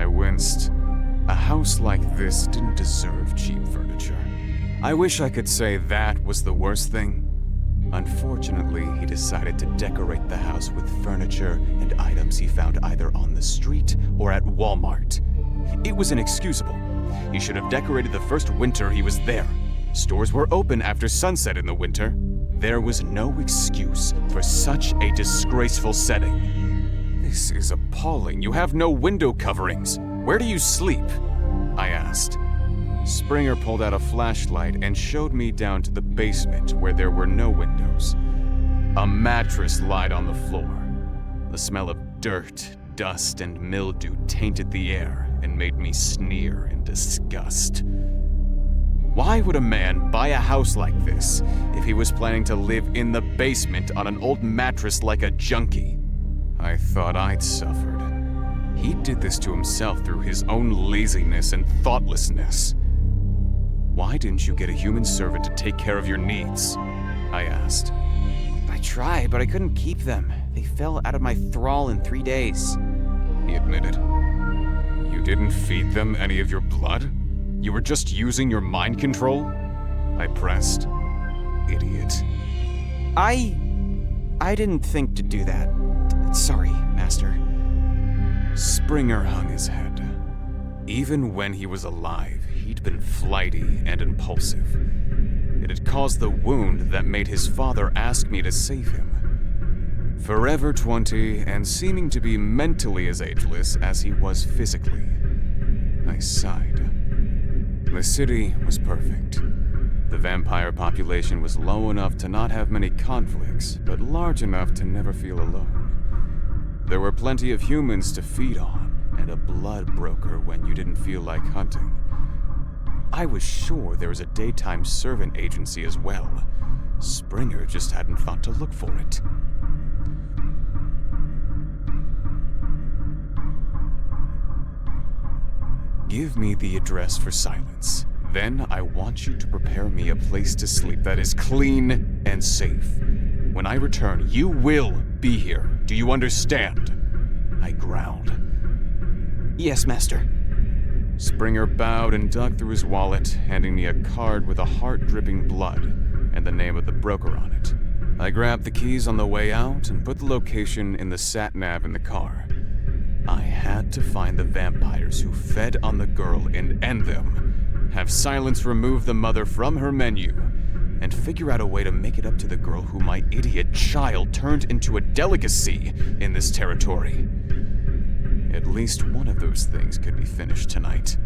I winced. A house like this didn't deserve cheap furniture. I wish I could say that was the worst thing. Unfortunately, he decided to decorate the house with furniture and items he found either on the street or at Walmart. It was inexcusable. He should have decorated the first winter he was there. Stores were open after sunset in the winter. There was no excuse for such a disgraceful setting. This is appalling. You have no window coverings. Where do you sleep? I asked. Springer pulled out a flashlight and showed me down to the basement where there were no windows. A mattress lied on the floor. The smell of dirt, dust, and mildew tainted the air and made me sneer in disgust. Why would a man buy a house like this if he was planning to live in the basement on an old mattress like a junkie? I thought I'd suffered. He did this to himself through his own laziness and thoughtlessness. Why didn't you get a human servant to take care of your needs? I asked. I tried, but I couldn't keep them. They fell out of my thrall in 3 days. He admitted. You didn't feed them any of your blood? You were just using your mind control? I pressed. Idiot. I didn't think to do that. Sorry, Master. Springer hung his head. Even when he was alive, he'd been flighty and impulsive. It had caused the wound that made his father ask me to save him. Forever 20 and seeming to be mentally as ageless as he was physically. I sighed. The city was perfect. The vampire population was low enough to not have many conflicts, but large enough to never feel alone. There were plenty of humans to feed on, and a blood broker when you didn't feel like hunting. I was sure there was a daytime servant agency as well. Springer just hadn't thought to look for it. Give me the address for Silence. Then I want you to prepare me a place to sleep that is clean and safe. When I return, you will be here. Do you understand? I growled. Yes, Master. Springer bowed and dug through his wallet, handing me a card with a heart dripping blood and the name of the broker on it. I grabbed the keys on the way out and put the location in the sat-nav in the car. I had to find the vampires who fed on the girl and end them, have Silence remove the mother from her menu, and figure out a way to make it up to the girl who my idiot child turned into a delicacy in this territory. At least one of those things could be finished tonight.